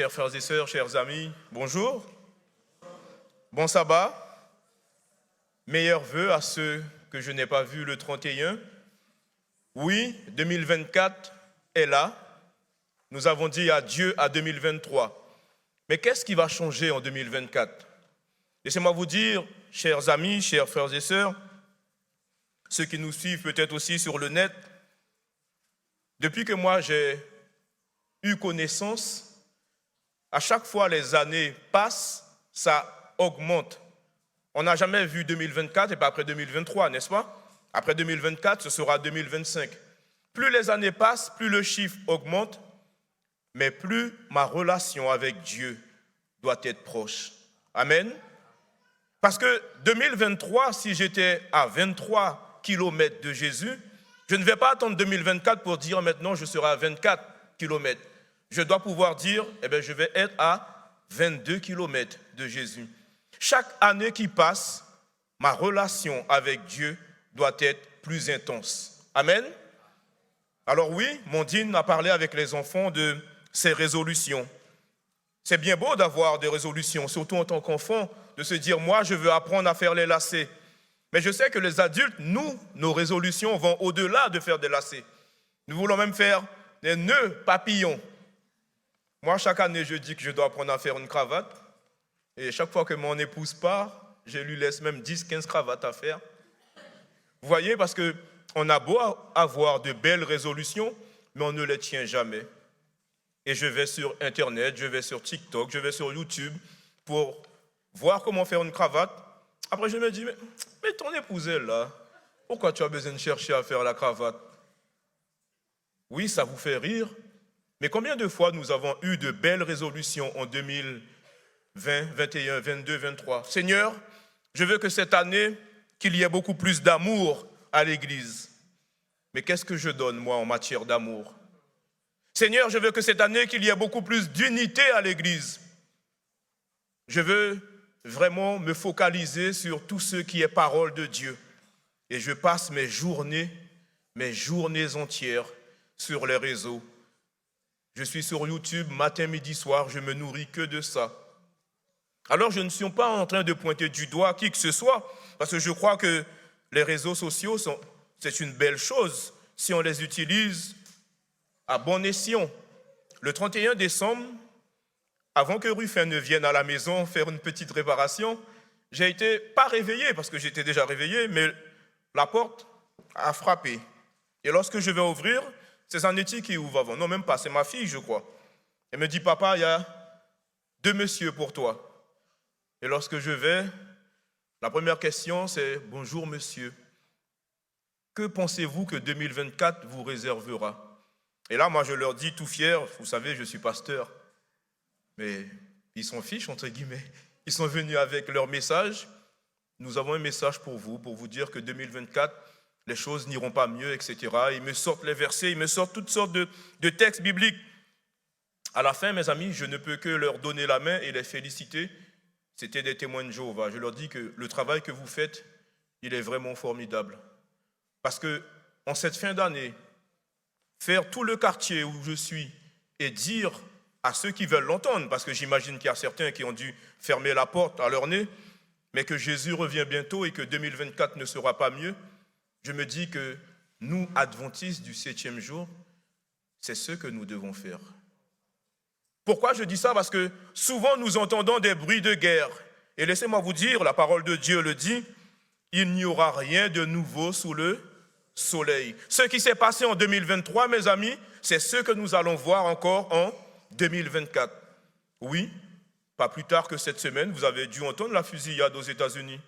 Chers frères et sœurs, chers amis, bonjour. Bon sabbat. Meilleurs vœux à ceux que je n'ai pas vus le 31. Oui, 2024 est là. Nous avons dit adieu à 2023. Mais qu'est-ce qui va changer en 2024? Laissez-moi vous dire, chers amis, chers frères et sœurs, ceux qui nous suivent peut-être aussi sur le net, depuis que moi j'ai eu connaissance, à chaque fois les années passent, ça augmente. On n'a jamais vu 2024 et pas après 2023, n'est-ce pas? Après 2024, ce sera 2025. Plus les années passent, plus le chiffre augmente, mais plus ma relation avec Dieu doit être proche. Amen. Parce que 2023, si j'étais à 23 kilomètres de Jésus, je ne vais pas attendre 2024 pour dire maintenant je serai à 24 kilomètres. Je dois pouvoir dire, je vais être à 22 kilomètres de Jésus. Chaque année qui passe, ma relation avec Dieu doit être plus intense. Amen. Alors oui, Mondine a parlé avec les enfants de ses résolutions. C'est bien beau d'avoir des résolutions, surtout en tant qu'enfant, de se dire, moi, je veux apprendre à faire les lacets. Mais je sais que les adultes, nos résolutions vont au-delà de faire des lacets. Nous voulons même faire des nœuds papillons. Moi, chaque année, je dis que je dois apprendre à faire une cravate. Et chaque fois que mon épouse part, je lui laisse même 10-15 cravates à faire. Vous voyez, parce qu'on a beau avoir de belles résolutions, mais on ne les tient jamais. Et je vais sur Internet, je vais sur TikTok, je vais sur YouTube pour voir comment faire une cravate. Après, je me dis, mais ton épouse est là. Pourquoi tu as besoin de chercher à faire la cravate? Oui, ça vous fait rire. Mais combien de fois nous avons eu de belles résolutions en 2020, 21, 22, 23? Seigneur, je veux que cette année, qu'il y ait beaucoup plus d'amour à l'Église. Mais qu'est-ce que je donne, moi, en matière d'amour? Seigneur, je veux que cette année, qu'il y ait beaucoup plus d'unité à l'Église. Je veux vraiment me focaliser sur tout ce qui est parole de Dieu. Et je passe mes journées entières sur les réseaux. Je suis sur YouTube matin, midi, soir, je me nourris que de ça. Alors je ne suis pas en train de pointer du doigt qui que ce soit, parce que je crois que les réseaux sociaux, c'est une belle chose si on les utilise à bon escient. Le 31 décembre, avant que Ruffin ne vienne à la maison faire une petite réparation, j'ai été pas réveillé, parce que j'étais déjà réveillé, mais la porte a frappé. Et lorsque je vais ouvrir, c'est Zanetti qui ouvre avant. Non, même pas, c'est ma fille, je crois. Elle me dit, papa, il y a 2 messieurs pour toi. Et lorsque je vais, la première question, c'est, bonjour monsieur, que pensez-vous que 2024 vous réservera? Et là, moi, je leur dis tout fier, vous savez, je suis pasteur. Mais ils s'en fichent, entre guillemets. Ils sont venus avec leur message. Nous avons un message pour vous dire que 2024, les choses n'iront pas mieux, etc. Ils me sortent les versets, ils me sortent toutes sortes de textes bibliques. À la fin, mes amis, je ne peux que leur donner la main et les féliciter. C'était des témoins de Jéhovah. Je leur dis que le travail que vous faites, il est vraiment formidable. Parce que en cette fin d'année, faire tout le quartier où je suis et dire à ceux qui veulent l'entendre, parce que j'imagine qu'il y a certains qui ont dû fermer la porte à leur nez, mais que Jésus revient bientôt et que 2024 ne sera pas mieux, je me dis que nous, adventistes du 7e jour, c'est ce que nous devons faire. Pourquoi je dis ça? Parce que souvent nous entendons des bruits de guerre. Et laissez-moi vous dire, la parole de Dieu le dit, il n'y aura rien de nouveau sous le soleil. Ce qui s'est passé en 2023, mes amis, c'est ce que nous allons voir encore en 2024. Oui, pas plus tard que cette semaine, vous avez dû entendre la fusillade aux États-Unis.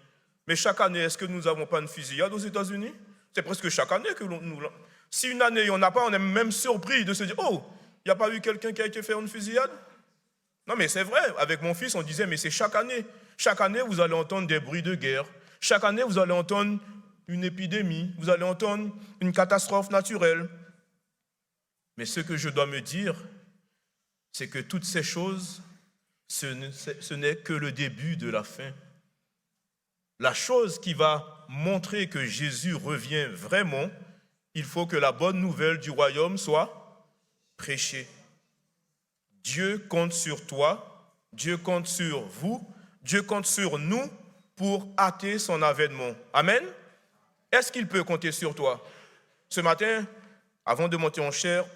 Mais chaque année, est-ce que nous n'avons pas une fusillade aux États-Unis? C'est presque chaque année que nous... Si une année, il n'y en a pas, on est même surpris de se dire, oh, il n'y a pas eu quelqu'un qui a été faire une fusillade? Non, mais c'est vrai, avec mon fils, on disait, mais c'est chaque année. Chaque année, vous allez entendre des bruits de guerre. Chaque année, vous allez entendre une épidémie. Vous allez entendre une catastrophe naturelle. Mais ce que je dois me dire, c'est que toutes ces choses, ce n'est que le début de la fin. La chose qui va montrer que Jésus revient vraiment, il faut que la bonne nouvelle du royaume soit prêchée. Dieu compte sur toi, Dieu compte sur vous, Dieu compte sur nous pour hâter son avènement. Amen. Est-ce qu'il peut compter sur toi? Ce matin, avant de monter en chair,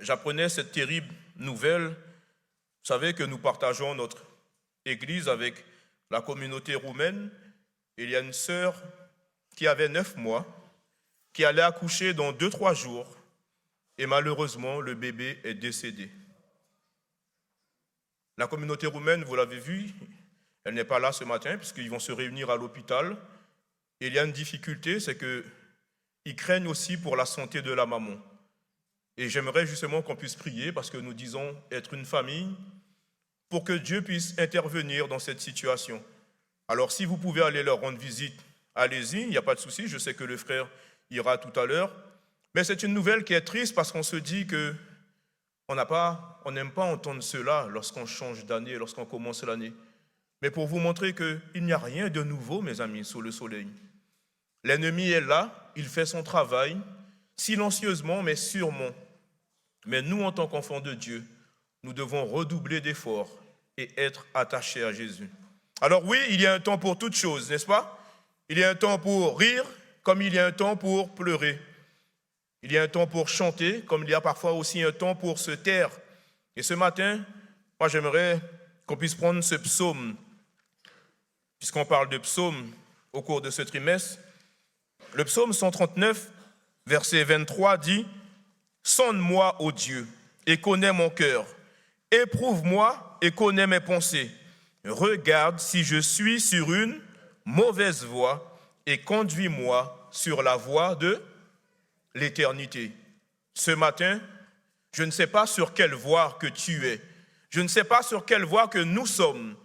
j'apprenais cette terrible nouvelle. Vous savez que nous partageons notre église avec la communauté roumaine. Il y a une sœur qui avait 9 mois, qui allait accoucher dans 2-3 jours, et malheureusement, le bébé est décédé. La communauté roumaine, vous l'avez vu, elle n'est pas là ce matin, puisqu'ils vont se réunir à l'hôpital. Et il y a une difficulté, c'est qu'ils craignent aussi pour la santé de la maman. Et j'aimerais justement qu'on puisse prier, parce que nous disons être une famille, pour que Dieu puisse intervenir dans cette situation. Alors si vous pouvez aller leur rendre visite, allez-y, il n'y a pas de souci, je sais que le frère ira tout à l'heure. Mais c'est une nouvelle qui est triste parce qu'on se dit qu'on n'aime pas entendre cela lorsqu'on change d'année, lorsqu'on commence l'année. Mais pour vous montrer qu'il n'y a rien de nouveau, mes amis, sous le soleil. L'ennemi est là, il fait son travail, silencieusement mais sûrement. Mais nous, en tant qu'enfants de Dieu, nous devons redoubler d'efforts et être attachés à Jésus. Alors oui, il y a un temps pour toutes choses, n'est-ce pas? Il y a un temps pour rire, comme il y a un temps pour pleurer. Il y a un temps pour chanter, comme il y a parfois aussi un temps pour se taire. Et ce matin, moi j'aimerais qu'on puisse prendre ce psaume, puisqu'on parle de psaume au cours de ce trimestre. Le psaume 139, verset 23 dit « Sonde-moi, ô Dieu, et connais mon cœur. Éprouve-moi et connais mes pensées. Regarde si je suis sur une mauvaise voie et conduis-moi sur la voie de l'éternité. » Ce matin, je ne sais pas sur quelle voie que tu es. Je ne sais pas sur quelle voie que nous sommes.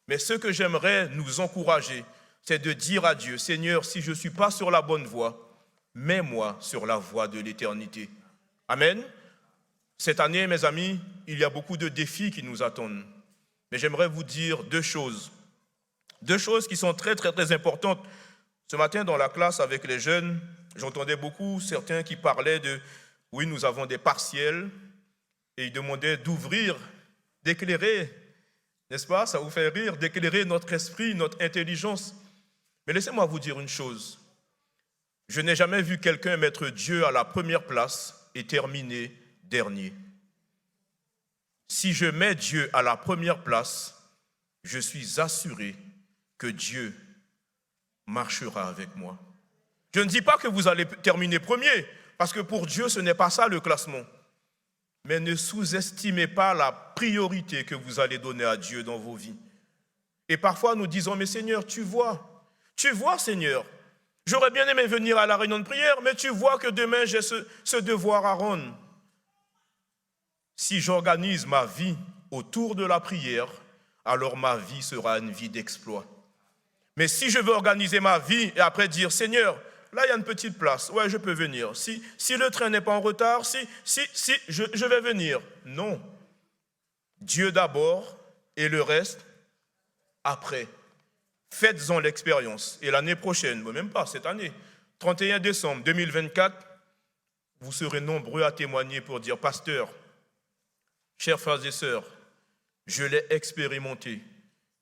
Mais ce que j'aimerais nous encourager, c'est de dire à Dieu, Seigneur, si je ne suis pas sur la bonne voie, mets-moi sur la voie de l'éternité. Amen. Cette année, mes amis, il y a beaucoup de défis qui nous attendent. Mais j'aimerais vous dire deux choses. Deux choses qui sont très, très, très importantes. Ce matin, dans la classe avec les jeunes, j'entendais beaucoup certains qui parlaient de « oui, nous avons des partiels » et ils demandaient d'ouvrir, d'éclairer, n'est-ce pas? Ça vous fait rire, d'éclairer notre esprit, notre intelligence. Mais laissez-moi vous dire une chose. Je n'ai jamais vu quelqu'un mettre Dieu à la première place et terminer dernier. Si je mets Dieu à la première place, je suis assuré que Dieu marchera avec moi. Je ne dis pas que vous allez terminer premier, parce que pour Dieu, ce n'est pas ça le classement. Mais ne sous-estimez pas la priorité que vous allez donner à Dieu dans vos vies. Et parfois, nous disons, mais Seigneur, tu vois, Seigneur, j'aurais bien aimé venir à la réunion de prière, mais tu vois que demain, j'ai ce devoir à rendre. Si j'organise ma vie autour de la prière, alors ma vie sera une vie d'exploit. Mais si je veux organiser ma vie et après dire, Seigneur, là il y a une petite place, ouais je peux venir. Si le train n'est pas en retard, je vais venir. Non. Dieu d'abord et le reste après. Faites-en l'expérience. Et l'année prochaine, même pas cette année, 31 décembre 2024, vous serez nombreux à témoigner pour dire, pasteur, chers frères et sœurs, je l'ai expérimenté.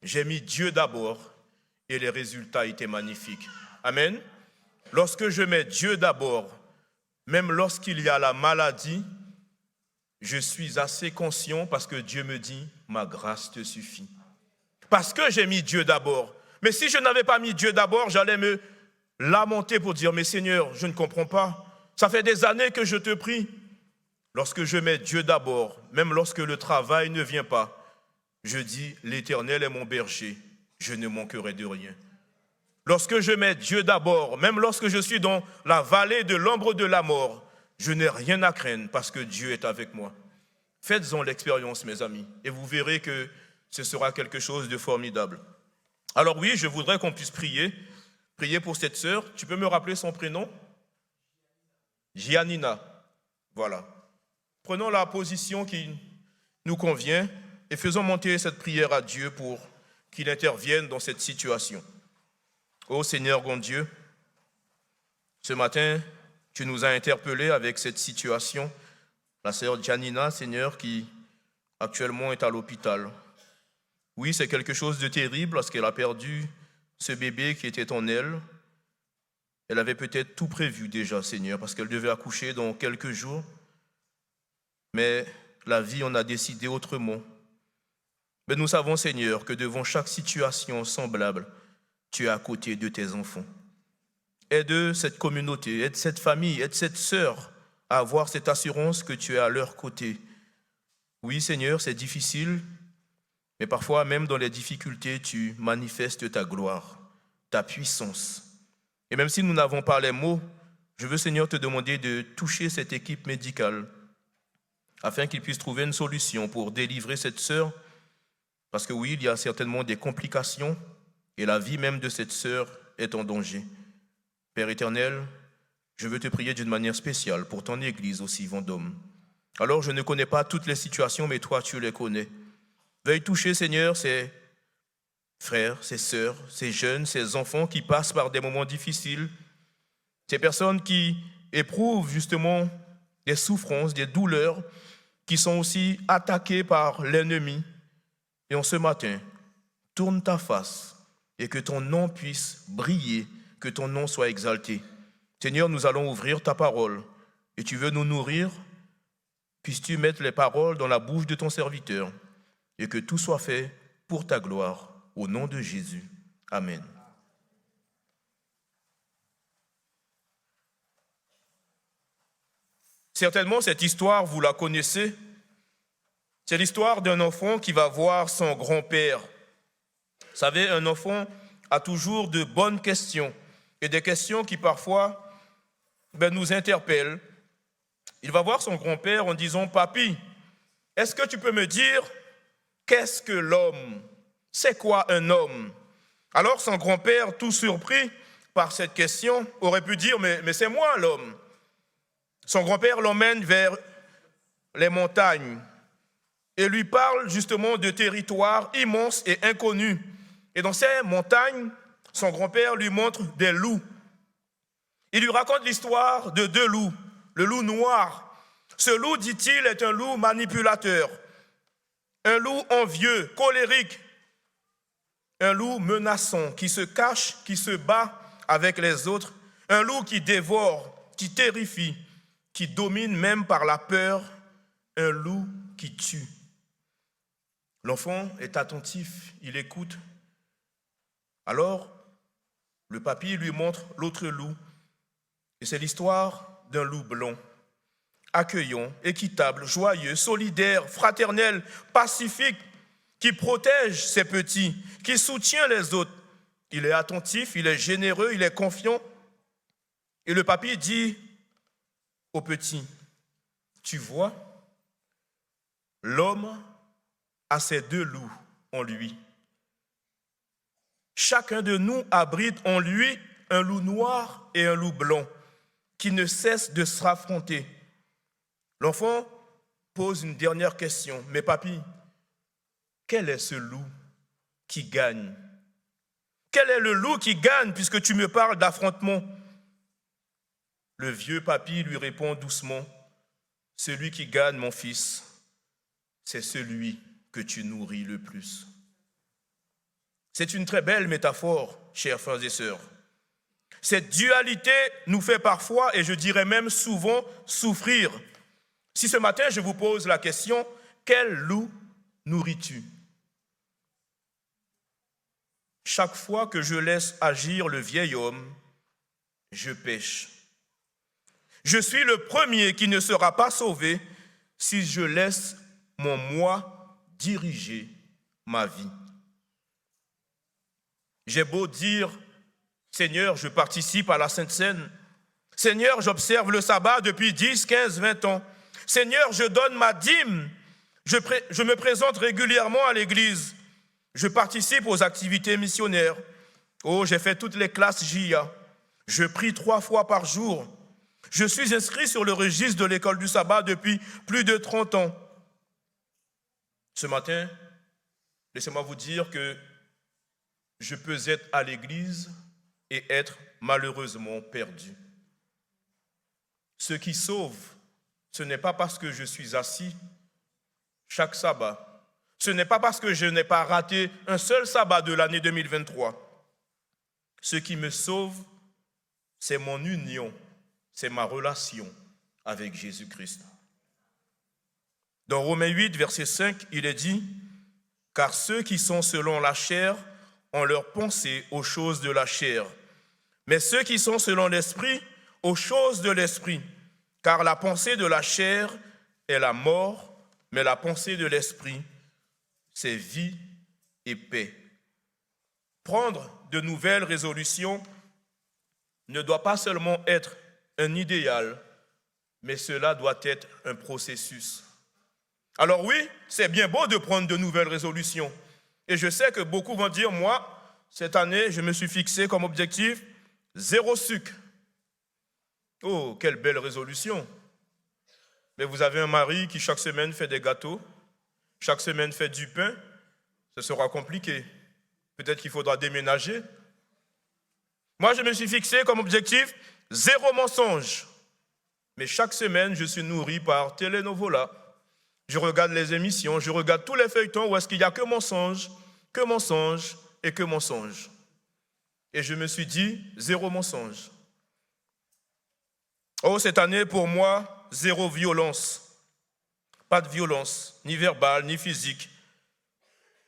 J'ai mis Dieu d'abord et les résultats étaient magnifiques. Amen. Lorsque je mets Dieu d'abord, même lorsqu'il y a la maladie, je suis assez conscient parce que Dieu me dit, ma grâce te suffit. Parce que j'ai mis Dieu d'abord. Mais si je n'avais pas mis Dieu d'abord, j'allais me lamenter pour dire, mais Seigneur, je ne comprends pas. Ça fait des années que je te prie. Lorsque je mets Dieu d'abord, même lorsque le travail ne vient pas, je dis, l'Éternel est mon berger, je ne manquerai de rien. Lorsque je mets Dieu d'abord, même lorsque je suis dans la vallée de l'ombre de la mort, je n'ai rien à craindre parce que Dieu est avec moi. Faites-en l'expérience, mes amis, et vous verrez que ce sera quelque chose de formidable. Alors oui, je voudrais qu'on puisse prier pour cette sœur. Tu peux me rappeler son prénom? Giannina. Voilà. Prenons la position qui nous convient et faisons monter cette prière à Dieu pour qu'il intervienne dans cette situation. Ô Seigneur, grand Dieu, ce matin, tu nous as interpellés avec cette situation. La sœur Giannina, Seigneur, qui actuellement est à l'hôpital. Oui, c'est quelque chose de terrible parce qu'elle a perdu ce bébé qui était en elle. Elle avait peut-être tout prévu déjà, Seigneur, parce qu'elle devait accoucher dans quelques jours. Mais la vie en a décidé autrement. Mais nous savons, Seigneur, que devant chaque situation semblable, tu es à côté de tes enfants. Aide cette communauté, aide cette famille, aide cette sœur à avoir cette assurance que tu es à leur côté. Oui, Seigneur, c'est difficile, mais parfois, même dans les difficultés, tu manifestes ta gloire, ta puissance. Et même si nous n'avons pas les mots, je veux, Seigneur, te demander de toucher cette équipe médicale afin qu'ils puissent trouver une solution pour délivrer cette sœur. Parce que oui, il y a certainement des complications et la vie même de cette sœur est en danger. Père éternel, je veux te prier d'une manière spéciale pour ton Église aussi, Vendôme. Alors, je ne connais pas toutes les situations, mais toi, tu les connais. Veuille toucher, Seigneur, ces frères, ces sœurs, ces jeunes, ces enfants qui passent par des moments difficiles, ces personnes qui éprouvent justement des souffrances, des douleurs, qui sont aussi attaquées par l'ennemi. Et en ce matin, tourne ta face et que ton nom puisse briller, que ton nom soit exalté. Seigneur, nous allons ouvrir ta parole et tu veux nous nourrir. Puisses-tu mettre les paroles dans la bouche de ton serviteur et que tout soit fait pour ta gloire, au nom de Jésus. Amen. Certainement, cette histoire, vous la connaissez. C'est l'histoire d'un enfant qui va voir son grand-père. Vous savez, un enfant a toujours de bonnes questions et des questions qui parfois nous interpellent. Il va voir son grand-père en disant « Papy, est-ce que tu peux me dire qu'est-ce que l'homme? C'est quoi un homme ?» Alors son grand-père, tout surpris par cette question, aurait pu dire « Mais c'est moi l'homme ». Son grand-père l'emmène vers les montagnes et lui parle justement de territoires immenses et inconnus. Et dans ces montagnes, son grand-père lui montre des loups. Il lui raconte l'histoire de deux loups. Le loup noir. Ce loup, dit-il, est un loup manipulateur, un loup envieux, colérique, un loup menaçant, qui se cache, qui se bat avec les autres, un loup qui dévore, qui terrifie, qui domine même par la peur, un loup qui tue. L'enfant est attentif, il écoute. Alors, le papy lui montre l'autre loup, et c'est l'histoire d'un loup blanc, accueillant, équitable, joyeux, solidaire, fraternel, pacifique, qui protège ses petits, qui soutient les autres. Il est attentif, il est généreux, il est confiant. Et le papy dit au petit, tu vois, l'homme a ces deux loups en lui. Chacun de nous abrite en lui un loup noir et un loup blanc qui ne cessent de se raffronter. L'enfant pose une dernière question. Mais papy, quel est ce loup qui gagne? Quel est le loup qui gagne puisque tu me parles d'affrontement? Le vieux papy lui répond doucement, celui qui gagne, mon fils, c'est celui que tu nourris le plus. C'est une très belle métaphore, chers frères et sœurs. Cette dualité nous fait parfois, et je dirais même souvent, souffrir. Si ce matin, je vous pose la question, quel loup nourris-tu? Chaque fois que je laisse agir le vieil homme, je pêche. Je suis le premier qui ne sera pas sauvé si je laisse mon moi diriger ma vie. J'ai beau dire, Seigneur, je participe à la Sainte Seine. Seigneur, j'observe le sabbat depuis 10, 15, 20 ans. Seigneur, je donne ma dîme. Je me présente régulièrement à l'église. Je participe aux activités missionnaires. Oh, j'ai fait toutes les classes JIA. Je prie 3 fois par jour. Je suis inscrit sur le registre de l'école du sabbat depuis plus de 30 ans. Ce matin, laissez-moi vous dire que je peux être à l'église et être malheureusement perdu. Ce qui sauve, ce n'est pas parce que je suis assis, chaque sabbat. Ce n'est pas parce que je n'ai pas raté un seul sabbat de l'année 2023. Ce qui me sauve, c'est mon union, c'est ma relation avec Jésus-Christ. Dans Romains 8, verset 5, il est dit « Car ceux qui sont selon la chair ont leur pensée aux choses de la chair, mais ceux qui sont selon l'esprit, aux choses de l'esprit. Car la pensée de la chair est la mort, mais la pensée de l'esprit, c'est vie et paix. » Prendre de nouvelles résolutions ne doit pas seulement être un idéal, mais cela doit être un processus. Alors oui, c'est bien beau de prendre de nouvelles résolutions. Et je sais que beaucoup vont dire, moi, cette année, je me suis fixé comme objectif 0 sucre. Oh, quelle belle résolution. Mais vous avez un mari qui chaque semaine fait des gâteaux, chaque semaine fait du pain, ce sera compliqué. Peut-être qu'il faudra déménager. Moi, je me suis fixé comme objectif 0 mensonge. Mais chaque semaine, je suis nourri par Telenovola. Je regarde les émissions, je regarde tous les feuilletons où est-ce qu'il n'y a que mensonge et que mensonge. Et je me suis dit, 0 mensonge. Oh, cette année, pour moi, 0 violence. Pas de violence, ni verbale, ni physique.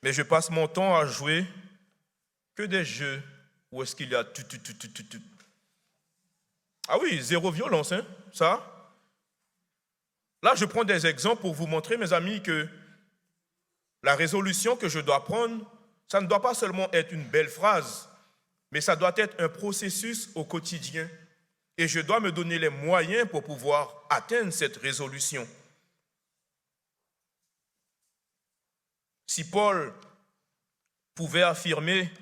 Mais je passe mon temps à jouer que des jeux où est-ce qu'il y a tout. Ah oui, 0 violence, hein, ça. Là, je prends des exemples pour vous montrer, mes amis, que la résolution que je dois prendre, ça ne doit pas seulement être une belle phrase, mais ça doit être un processus au quotidien. Et je dois me donner les moyens pour pouvoir atteindre cette résolution. Si Paul pouvait affirmer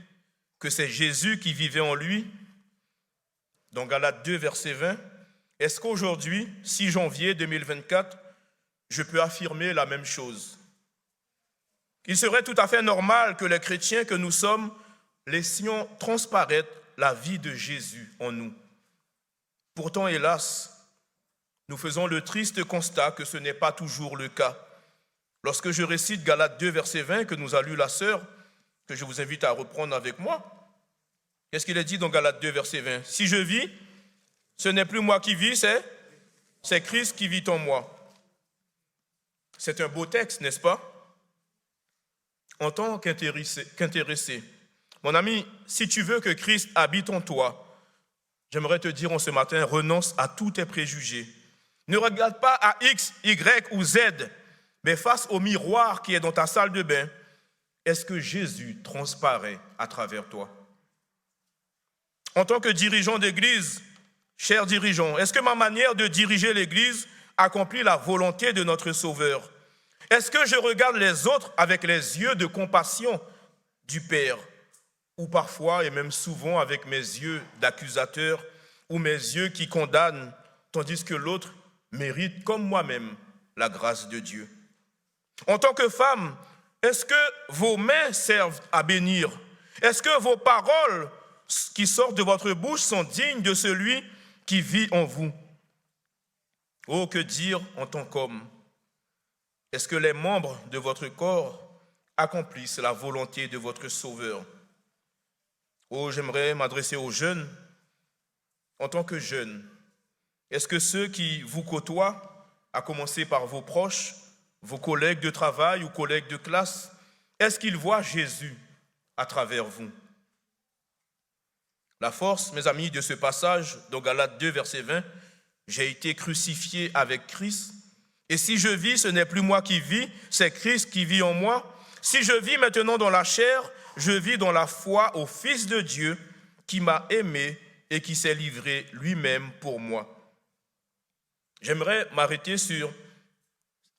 que c'est Jésus qui vivait en lui, dans Galates 2, verset 20, est-ce qu'aujourd'hui, 6 janvier 2024, je peux affirmer la même chose? Il serait tout à fait normal que les chrétiens que nous sommes laissions transparaître la vie de Jésus en nous. Pourtant, hélas, nous faisons le triste constat que ce n'est pas toujours le cas. Lorsque je récite Galates 2, verset 20, que nous a lu la sœur, que je vous invite à reprendre avec moi, qu'est-ce qu'il est dit dans Galates 2, verset 20? Si je vis, ce n'est plus moi qui vis, c'est Christ qui vit en moi. C'est un beau texte, n'est-ce pas? En tant qu'intéressé, mon ami, si tu veux que Christ habite en toi, j'aimerais te dire en ce matin, renonce à tous tes préjugés. Ne regarde pas à X, Y ou Z, mais face au miroir qui est dans ta salle de bain, est-ce que Jésus transparaît à travers toi? En tant que dirigeant d'église, chers dirigeants, est-ce que ma manière de diriger l'église accomplit la volonté de notre Sauveur? Est-ce que je regarde les autres avec les yeux de compassion du Père? Ou parfois, et même souvent, avec mes yeux d'accusateur ou mes yeux qui condamnent, tandis que l'autre mérite, comme moi-même, la grâce de Dieu. En tant que femme, est-ce que vos mains servent à bénir? Est-ce que vos paroles qui sortent de votre bouche sont dignes de celui qui vit en vous? Oh, que dire en tant qu'homme? Est-ce que les membres de votre corps accomplissent la volonté de votre Sauveur? Oh, j'aimerais m'adresser aux jeunes. En tant que jeunes, est-ce que ceux qui vous côtoient, à commencer par vos proches, vos collègues de travail ou collègues de classe, est-ce qu'ils voient Jésus à travers vous? La force, mes amis, de ce passage, dans Galates 2, verset 20, j'ai été crucifié avec Christ. Et si je vis, ce n'est plus moi qui vis, c'est Christ qui vit en moi. Si je vis maintenant dans la chair, je vis dans la foi au Fils de Dieu qui m'a aimé et qui s'est livré lui-même pour moi. J'aimerais m'arrêter sur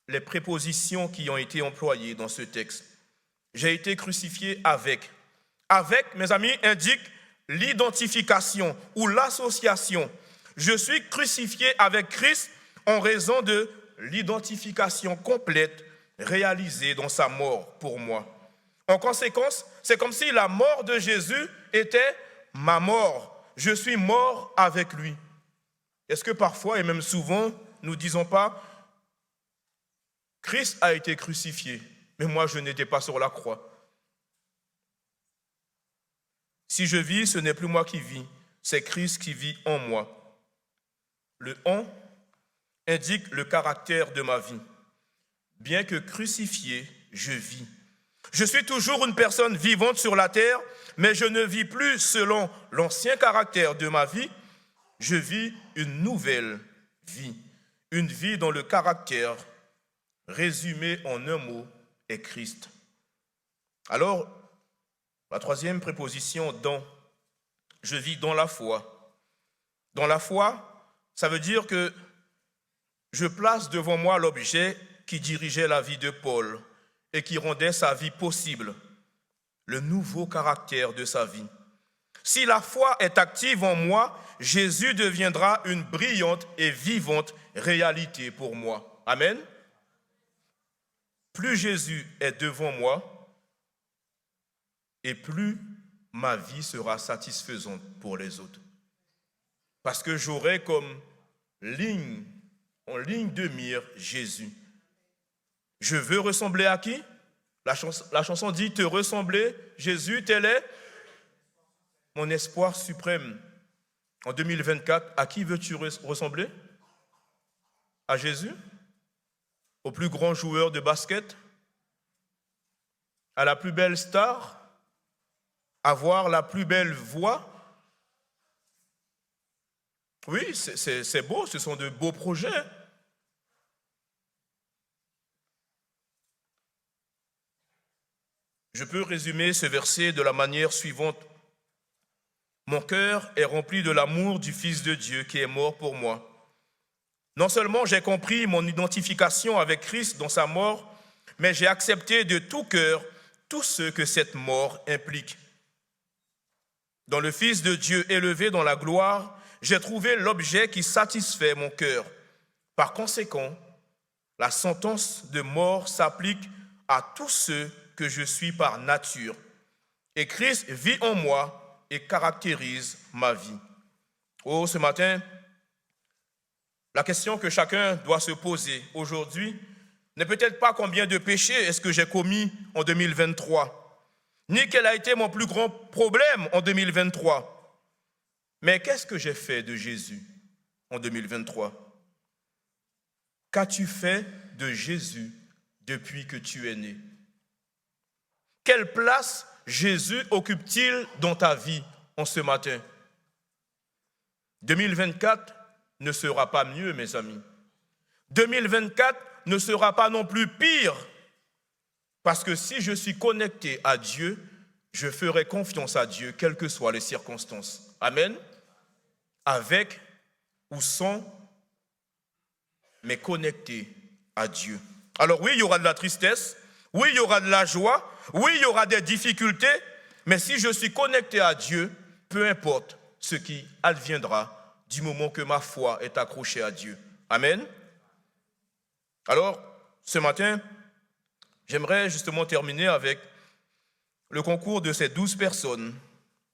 les prépositions qui ont été employées dans ce texte. J'ai été crucifié avec. Avec, mes amis, indique l'identification ou l'association. Je suis crucifié avec Christ en raison de l'identification complète réalisée dans sa mort pour moi. En conséquence, c'est comme si la mort de Jésus était ma mort. Je suis mort avec lui. Est-ce que parfois, et même souvent, nous ne disons pas Christ a été crucifié, mais moi je n'étais pas sur la croix. Si je vis, ce n'est plus moi qui vis, c'est Christ qui vit en moi. Le « en » indique le caractère de ma vie. Bien que crucifié, je vis. Je suis toujours une personne vivante sur la terre, mais je ne vis plus selon l'ancien caractère de ma vie. Je vis une nouvelle vie, une vie dont le caractère, résumé en un mot, est Christ. Alors, la troisième préposition, dans, je vis dans la foi. Dans la foi, ça veut dire que je place devant moi l'objet qui dirigeait la vie de Paul et qui rendait sa vie possible, le nouveau caractère de sa vie. Si la foi est active en moi, Jésus deviendra une brillante et vivante réalité pour moi. Amen. Plus Jésus est devant moi, et plus ma vie sera satisfaisante pour les autres. Parce que j'aurai comme en ligne de mire Jésus. Je veux ressembler à qui? La chanson dit, te ressembler, Jésus, tel est mon espoir suprême. En 2024, à qui veux-tu ressembler? À Jésus? Au plus grand joueur de basket? À la plus belle star? Avoir la plus belle voix? Oui, c'est beau, ce sont de beaux projets. Je peux résumer ce verset de la manière suivante. Mon cœur est rempli de l'amour du Fils de Dieu qui est mort pour moi. Non seulement j'ai compris mon identification avec Christ dans sa mort, mais j'ai accepté de tout cœur tout ce que cette mort implique. Dans le Fils de Dieu élevé dans la gloire, j'ai trouvé l'objet qui satisfait mon cœur. Par conséquent, la sentence de mort s'applique à tous ceux que je suis par nature. Et Christ vit en moi et caractérise ma vie. Oh, ce matin, la question que chacun doit se poser aujourd'hui n'est peut-être pas combien de péchés est-ce que j'ai commis en 2023, ni quel a été mon plus grand problème en 2023, mais qu'est-ce que j'ai fait de Jésus en 2023? Qu'as-tu fait de Jésus depuis que tu es né? Quelle place Jésus occupe-t-il dans ta vie en ce matin? 2024 ne sera pas mieux, mes amis. 2024 ne sera pas non plus pire, parce que si je suis connecté à Dieu, je ferai confiance à Dieu, quelles que soient les circonstances. Amen. Avec ou sans, mais connecté à Dieu. Alors oui, il y aura de la tristesse, oui, il y aura de la joie, oui, il y aura des difficultés, mais si je suis connecté à Dieu, peu importe ce qui adviendra du moment que ma foi est accrochée à Dieu. Amen. Alors, ce matin, j'aimerais justement terminer avec le concours de ces 12 personnes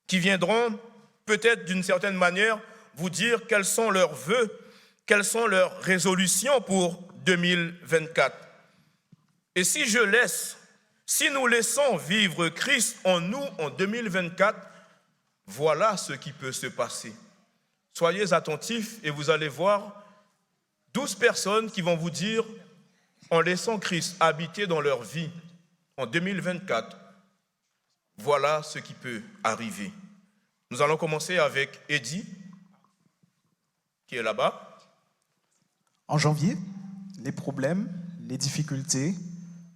qui viendront peut-être d'une certaine manière vous dire quels sont leurs vœux, quelles sont leurs résolutions pour 2024. Et si nous laissons vivre Christ en nous en 2024, voilà ce qui peut se passer. Soyez attentifs et vous allez voir 12 personnes qui vont vous dire, en laissant Christ habiter dans leur vie en 2024, voilà ce qui peut arriver. Nous allons commencer avec Eddie, qui est là-bas. En janvier, les problèmes, les difficultés,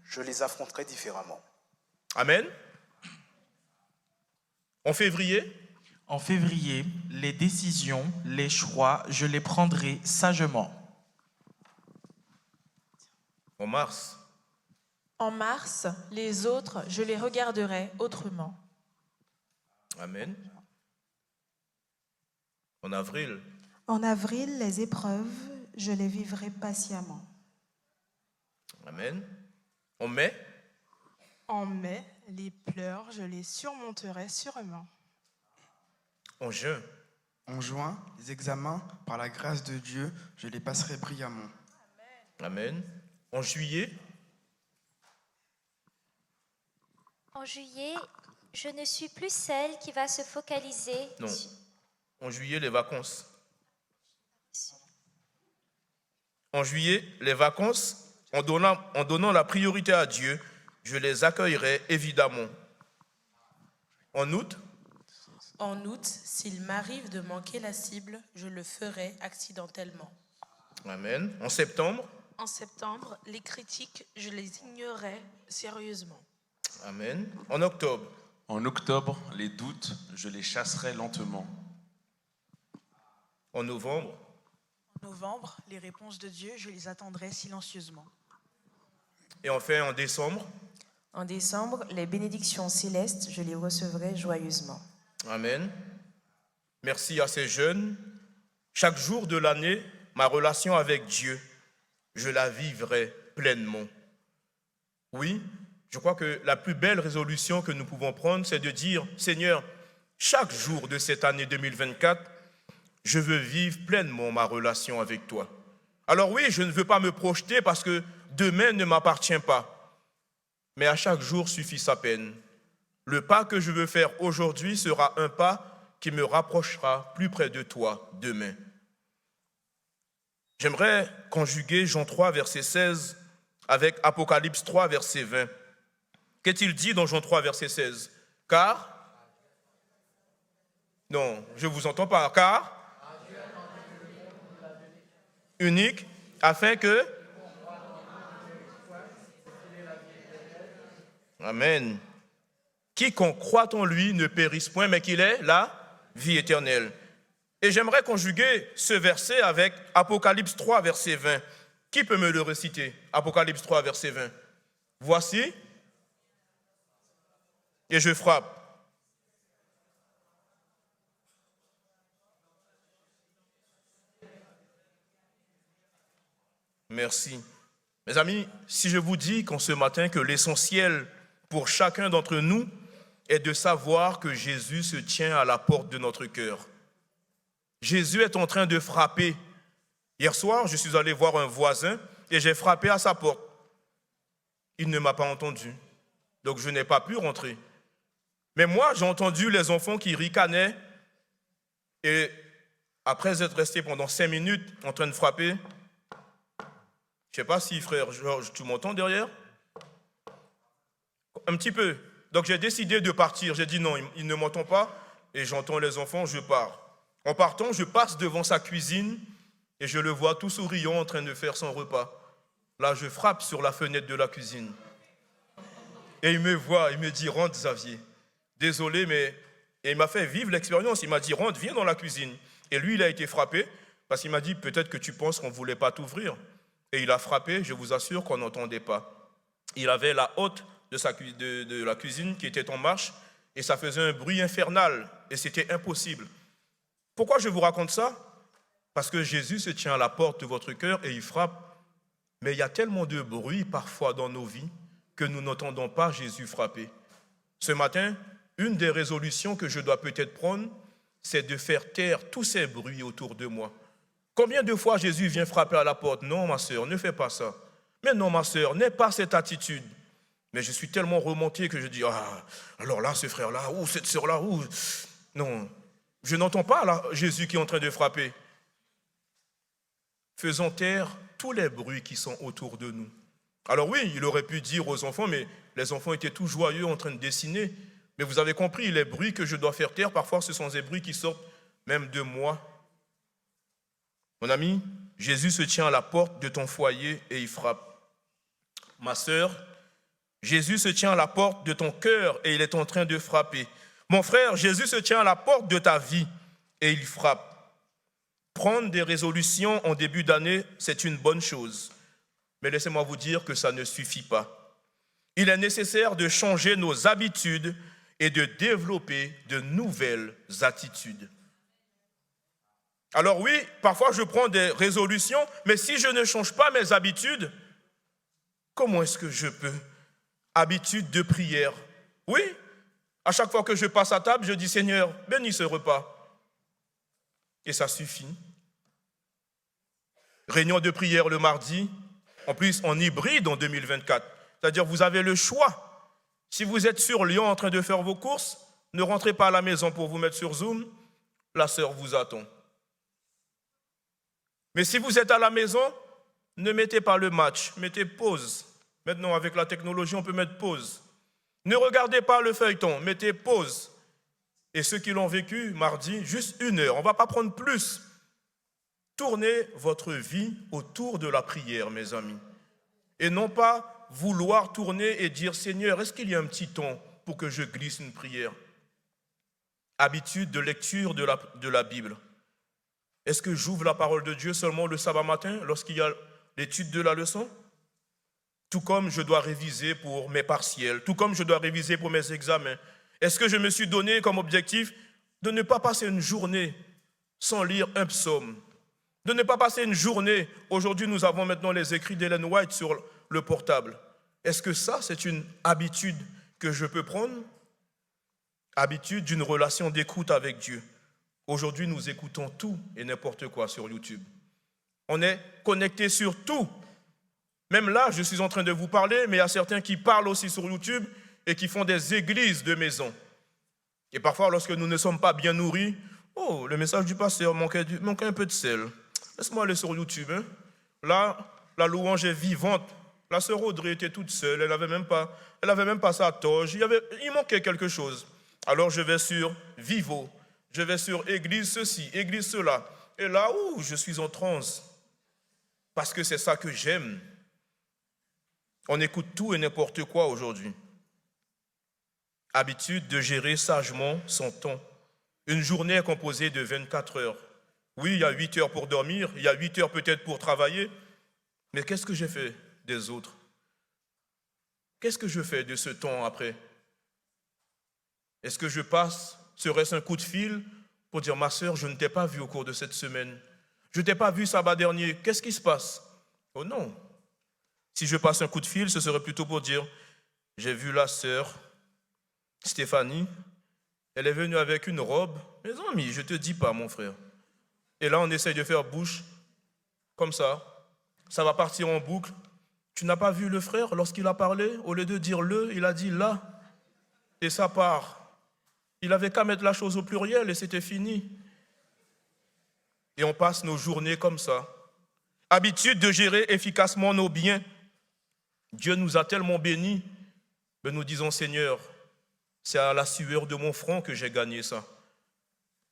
je les affronterai différemment. Amen. En février, En février, les décisions, les choix, je les prendrai sagement. en mars, En mars, les autres, je les regarderai autrement. amen. En avril, En avril, les épreuves, je les vivrai patiemment. amen. En mai, En mai, les pleurs, je les surmonterai sûrement. en juin, En juin, les examens, par la grâce de Dieu, je les passerai brillamment. amen. En juillet, En juillet, je ne suis plus celle qui va se focaliser. non. En juillet, les vacances. En juillet, les vacances, en donnant la priorité à Dieu, je les accueillerai évidemment. En août, En août, s'il m'arrive de manquer la cible, je le ferai accidentellement. amen. En septembre, En septembre, les critiques, je les ignorais sérieusement. amen. En octobre, En octobre, les doutes, je les chasserai lentement. en novembre, En novembre, les réponses de Dieu, je les attendrai silencieusement. et enfin en décembre, En décembre, les bénédictions célestes, je les recevrai joyeusement. amen. Merci à ces jeunes. Chaque jour de l'année, ma relation avec Dieu, je la vivrai pleinement. Oui, je crois que la plus belle résolution que nous pouvons prendre, c'est de dire, Seigneur, chaque jour de cette année 2024, je veux vivre pleinement ma relation avec toi. Alors oui, je ne veux pas me projeter parce que demain ne m'appartient pas. Mais à chaque jour suffit sa peine. Le pas que je veux faire aujourd'hui sera un pas qui me rapprochera plus près de toi demain. J'aimerais conjuguer Jean 3, verset 16 avec Apocalypse 3, verset 20. Qu'est-il dit dans Jean 3, verset 16? Car, non, je ne vous entends pas, car, unique, afin que, amen, quiconque croit en lui ne périsse point, mais qu'il ait la vie éternelle. Et j'aimerais conjuguer ce verset avec Apocalypse 3, verset 20. Qui peut me le réciter? Apocalypse 3, verset 20. Voici, et je frappe. Merci. Mes amis, si je vous dis qu'en ce matin que l'essentiel pour chacun d'entre nous est de savoir que Jésus se tient à la porte de notre cœur. Jésus est en train de frapper. Hier soir, je suis allé voir un voisin et j'ai frappé à sa porte. Il ne m'a pas entendu, donc je n'ai pas pu rentrer. Mais moi, j'ai entendu les enfants qui ricanaient et après être restés pendant 5 minutes en train de frapper, je ne sais pas si, frère Georges, tu m'entends derrière? Un petit peu. Donc j'ai décidé de partir. J'ai dit non, il ne m'entend pas et j'entends les enfants, je pars. En partant, je passe devant sa cuisine et je le vois tout souriant en train de faire son repas. Là, je frappe sur la fenêtre de la cuisine. Et il me voit, il me dit, rentre Xavier. Désolé, mais... Et il m'a fait vivre l'expérience. Il m'a dit, rentre, viens dans la cuisine. Et lui, il a été frappé parce qu'il m'a dit, peut-être que tu penses qu'on ne voulait pas t'ouvrir. Et il a frappé, je vous assure qu'on n'entendait pas. Il avait la hotte de la cuisine qui était en marche et ça faisait un bruit infernal et c'était impossible. Pourquoi je vous raconte ça? Parce que Jésus se tient à la porte de votre cœur et il frappe. Mais il y a tellement de bruit parfois dans nos vies que nous n'entendons pas Jésus frapper. Ce matin, une des résolutions que je dois peut-être prendre, c'est de faire taire tous ces bruits autour de moi. Combien de fois Jésus vient frapper à la porte? Non, ma sœur, ne fais pas ça. Mais non, ma sœur, n'aie pas cette attitude. Mais je suis tellement remonté que je dis, ah, alors là, ce frère-là, ou cette sœur-là, ou... Non, je n'entends pas là, Jésus qui est en train de frapper. Faisons taire tous les bruits qui sont autour de nous. Alors oui, il aurait pu dire aux enfants, mais les enfants étaient tout joyeux en train de dessiner. Mais vous avez compris, les bruits que je dois faire taire, parfois ce sont des bruits qui sortent même de moi. Mon ami, Jésus se tient à la porte de ton foyer et il frappe. Ma sœur, Jésus se tient à la porte de ton cœur et il est en train de frapper. Mon frère, Jésus se tient à la porte de ta vie et il frappe. Prendre des résolutions en début d'année, c'est une bonne chose. Mais laissez-moi vous dire que ça ne suffit pas. Il est nécessaire de changer nos habitudes et de développer de nouvelles attitudes. Alors oui, parfois je prends des résolutions, mais si je ne change pas mes habitudes, comment est-ce que je peux? Habitude de prière. Oui, à chaque fois que je passe à table, je dis Seigneur, bénis ce repas. Et ça suffit. Réunion de prière le mardi, En plus, en hybride en 2024. C'est-à-dire vous avez le choix. Si vous êtes sur Lyon en train de faire vos courses, ne rentrez pas à la maison pour vous mettre sur Zoom. La sœur vous attend. Mais si vous êtes à la maison, ne mettez pas le match, mettez pause. Maintenant, avec la technologie, on peut mettre pause. Ne regardez pas le feuilleton, mettez pause. Et ceux qui l'ont vécu mardi, juste 1 heure, on ne va pas prendre plus. Tournez votre vie autour de la prière, mes amis. Et non pas vouloir tourner et dire, Seigneur, est-ce qu'il y a un petit temps pour que je glisse une prière? Habitude de lecture de la Bible. Est-ce que j'ouvre la parole de Dieu seulement le sabbat matin lorsqu'il y a l'étude de la leçon? Tout comme je dois réviser pour mes partiels, tout comme je dois réviser pour mes examens. Est-ce que je me suis donné comme objectif de ne pas passer une journée sans lire un psaume? De ne pas passer une journée, aujourd'hui nous avons maintenant les écrits d'Ellen White sur le portable. Est-ce que ça, c'est une habitude que je peux prendre? Habitude d'une relation d'écoute avec Dieu. Aujourd'hui, nous écoutons tout et n'importe quoi sur YouTube. On est connecté sur tout. Même là, je suis en train de vous parler, mais il y a certains qui parlent aussi sur YouTube et qui font des églises de maison. Et parfois, lorsque nous ne sommes pas bien nourris, oh, le message du pasteur manquait un peu de sel. Laisse-moi aller sur YouTube. Hein. Là, la louange est vivante. La sœur Audrey était toute seule, elle n'avait même pas sa toge. Il manquait quelque chose. Alors je vais sur Vivo, je vais sur Église ceci, Église cela. Et là, je suis en transe. Parce que c'est ça que j'aime. On écoute tout et n'importe quoi aujourd'hui. Habitude de gérer sagement son temps. Une journée est composée de 24 heures. Oui, il y a 8 heures pour dormir, il y a 8 heures peut-être pour travailler. Mais qu'est-ce que j'ai fait des autres? Qu'est-ce que je fais de ce temps après? Est-ce que je passe, serait-ce un coup de fil pour dire, ma sœur, je ne t'ai pas vu au cours de cette semaine. Je ne t'ai pas vu sabbat dernier. Qu'est-ce qui se passe? Oh non. Si je passe un coup de fil, ce serait plutôt pour dire, j'ai vu la sœur Stéphanie, elle est venue avec une robe. Mes amis, je ne te dis pas, mon frère. Et là, on essaye de faire bouche comme ça. Ça va partir en boucle. Tu n'as pas vu le frère lorsqu'il a parlé? Au lieu de dire le, il a dit là. Et ça part. Il avait qu'à mettre la chose au pluriel et c'était fini. Et on passe nos journées comme ça. Habitude de gérer efficacement nos biens. Dieu nous a tellement bénis, mais nous disons, Seigneur, c'est à la sueur de mon front que j'ai gagné ça.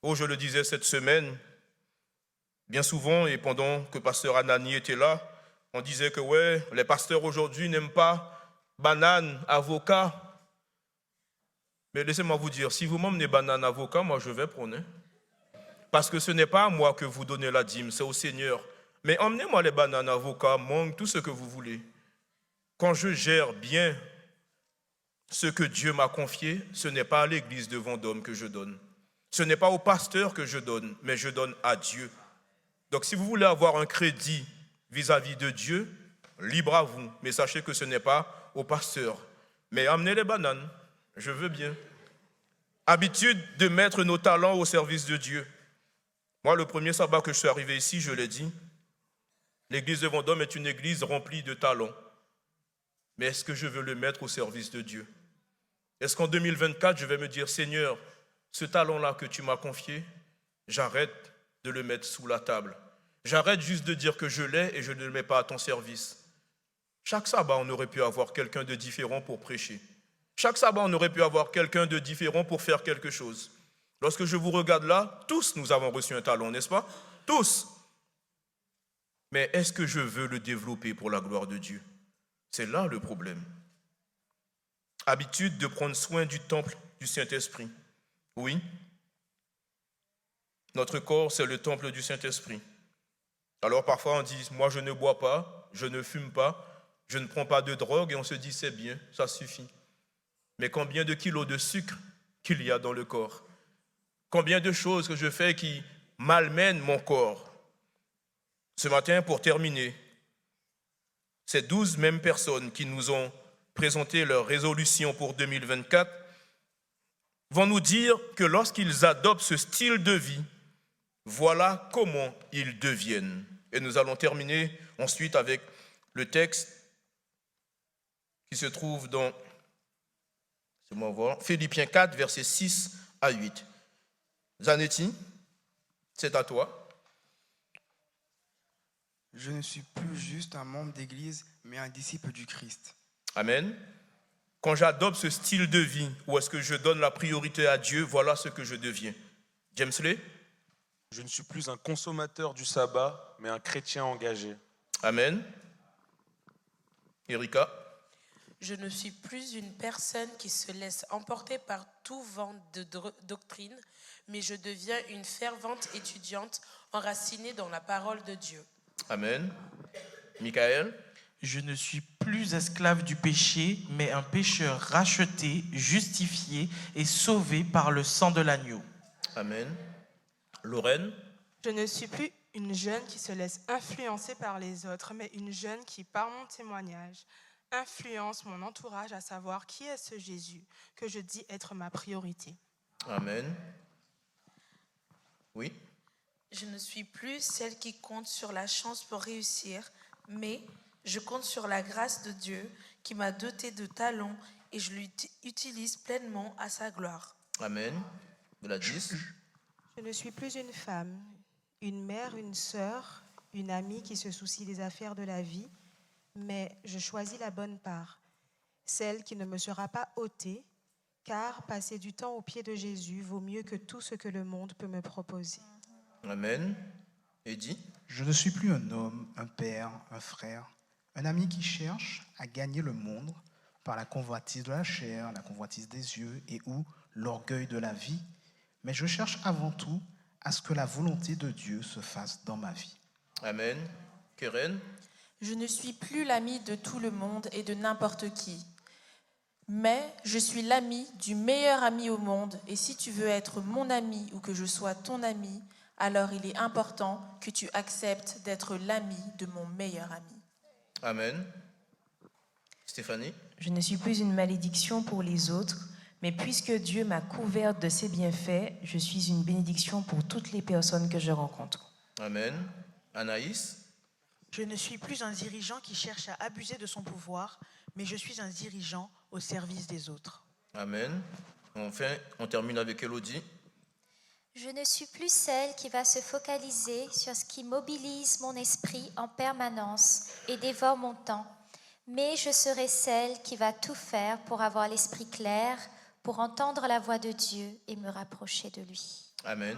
Oh, je le disais cette semaine, bien souvent, et pendant que pasteur Anani était là, on disait que ouais, les pasteurs aujourd'hui n'aiment pas banane, avocat. Mais laissez-moi vous dire, si vous m'emmenez banane, avocat, moi je vais prendre. Hein. Parce que ce n'est pas à moi que vous donnez la dîme, c'est au Seigneur. Mais emmenez-moi les bananes, avocats, mangue, tout ce que vous voulez. Quand je gère bien ce que Dieu m'a confié, ce n'est pas à l'église de Vendôme que je donne. Ce n'est pas au pasteur que je donne, mais je donne à Dieu. Donc si vous voulez avoir un crédit vis-à-vis de Dieu, libre à vous. Mais sachez que ce n'est pas au pasteur. Mais amenez les bananes, je veux bien. Habitude de mettre nos talents au service de Dieu. Moi, le premier sabbat que je suis arrivé ici, je l'ai dit, l'église de Vendôme est une église remplie de talents. Mais est-ce que je veux le mettre au service de Dieu? Est-ce qu'en 2024, je vais me dire, Seigneur, ce talent-là que tu m'as confié, j'arrête de le mettre sous la table. J'arrête juste de dire que je l'ai et je ne le mets pas à ton service. Chaque sabbat, on aurait pu avoir quelqu'un de différent pour prêcher. Chaque sabbat, on aurait pu avoir quelqu'un de différent pour faire quelque chose. Lorsque je vous regarde là, tous nous avons reçu un talent, n'est-ce pas? Tous. Mais est-ce que je veux le développer pour la gloire de Dieu? C'est là le problème. Habitude de prendre soin du temple du Saint-Esprit. Oui. Notre corps, c'est le temple du Saint-Esprit. Alors parfois on dit, moi je ne bois pas, je ne fume pas, je ne prends pas de drogue, et on se dit, c'est bien, ça suffit. Mais combien de kilos de sucre qu'il y a dans le corps? Combien de choses que je fais qui malmènent mon corps? Ce matin, pour terminer, ces 12 mêmes personnes qui nous ont présenté leur résolution pour 2024 vont nous dire que lorsqu'ils adoptent ce style de vie, voilà comment ils deviennent. Et nous allons terminer ensuite avec le texte qui se trouve dans Philippiens 4, versets 6 à 8. Zanetti, c'est à toi. Je ne suis plus juste un membre d'église, mais un disciple du Christ. Amen. Quand j'adopte ce style de vie, où est-ce que je donne la priorité à Dieu, voilà ce que je deviens. James Lay. Je ne suis plus un consommateur du sabbat, mais un chrétien engagé. Amen. Erika. Je ne suis plus une personne qui se laisse emporter par tout vent de doctrine, mais je deviens une fervente étudiante enracinée dans la parole de Dieu. Amen. Michael. Je ne suis plus esclave du péché, mais un pécheur racheté, justifié et sauvé par le sang de l'agneau. Amen. Lorraine. Je ne suis plus une jeune qui se laisse influencer par les autres, mais une jeune qui, par mon témoignage, influence mon entourage à savoir qui est ce Jésus que je dis être ma priorité. Amen. Oui. Je ne suis plus celle qui compte sur la chance pour réussir, mais je compte sur la grâce de Dieu qui m'a dotée de talents et je l'utilise pleinement à sa gloire. Amen. Gladys. Je ne suis plus une femme, une mère, une sœur, une amie qui se soucie des affaires de la vie, mais je choisis la bonne part, celle qui ne me sera pas ôtée, car passer du temps aux pieds de Jésus vaut mieux que tout ce que le monde peut me proposer. Amen. Eddie. Je ne suis plus un homme, un père, un frère, un ami qui cherche à gagner le monde par la convoitise de la chair, la convoitise des yeux et ou l'orgueil de la vie, mais je cherche avant tout à ce que la volonté de Dieu se fasse dans ma vie. Amen. Keren. Je ne suis plus l'ami de tout le monde et de n'importe qui, mais je suis l'ami du meilleur ami au monde, et si tu veux être mon ami ou que je sois ton ami, alors il est important que tu acceptes d'être l'ami de mon meilleur ami. Amen. Stéphanie. Je ne suis plus une malédiction pour les autres, mais puisque Dieu m'a couverte de ses bienfaits, je suis une bénédiction pour toutes les personnes que je rencontre. Amen. Anaïs. Je ne suis plus un dirigeant qui cherche à abuser de son pouvoir, mais je suis un dirigeant au service des autres. Amen. Enfin, on termine avec Elodie. Je ne suis plus celle qui va se focaliser sur ce qui mobilise mon esprit en permanence et dévore mon temps, mais je serai celle qui va tout faire pour avoir l'esprit clair, pour entendre la voix de Dieu et me rapprocher de lui. Amen.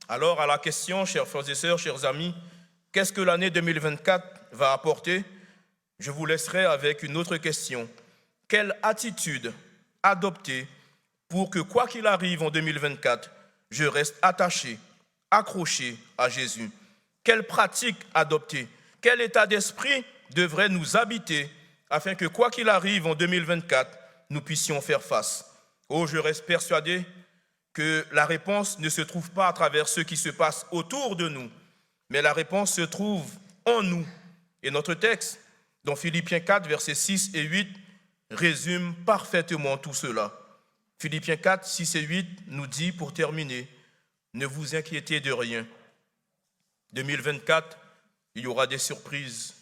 Alors, à la question, chers frères et sœurs, chers amis, qu'est-ce que l'année 2024 va apporter? Je vous laisserai avec une autre question. Quelle attitude adopter pour que, quoi qu'il arrive en 2024, je reste attaché, accroché à Jésus? Quelle pratique adopter? Quel état d'esprit devrait nous habiter afin que, quoi qu'il arrive en 2024, nous puissions faire face? Oh, je reste persuadé que la réponse ne se trouve pas à travers ce qui se passe autour de nous, mais la réponse se trouve en nous. Et notre texte, dans Philippiens 4, versets 6 et 8, résume parfaitement tout cela. Philippiens 4, 6 et 8 nous dit, pour terminer, ne vous inquiétez de rien. 2024, il y aura des surprises.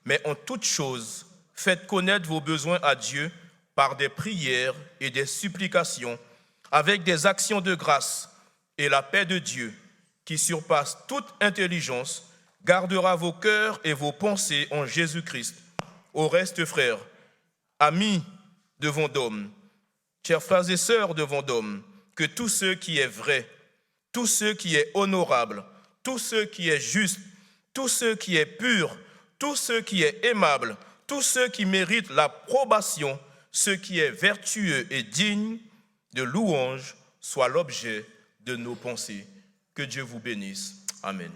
Mais en toute chose, faites connaître vos besoins à Dieu par des prières et des supplications, avec des actions de grâce, et la paix de Dieu, qui surpasse toute intelligence, gardera vos cœurs et vos pensées en Jésus-Christ. Au reste, frères, amis de Vendôme, chers frères et sœurs de Vendôme, que tout ce qui est vrai, tout ce qui est honorable, tout ce qui est juste, tout ce qui est pur, tout ce qui est aimable, tout ce qui mérite l'approbation, ce qui est vertueux et digne de louange, soit l'objet de nos pensées. Que Dieu vous bénisse. Amen.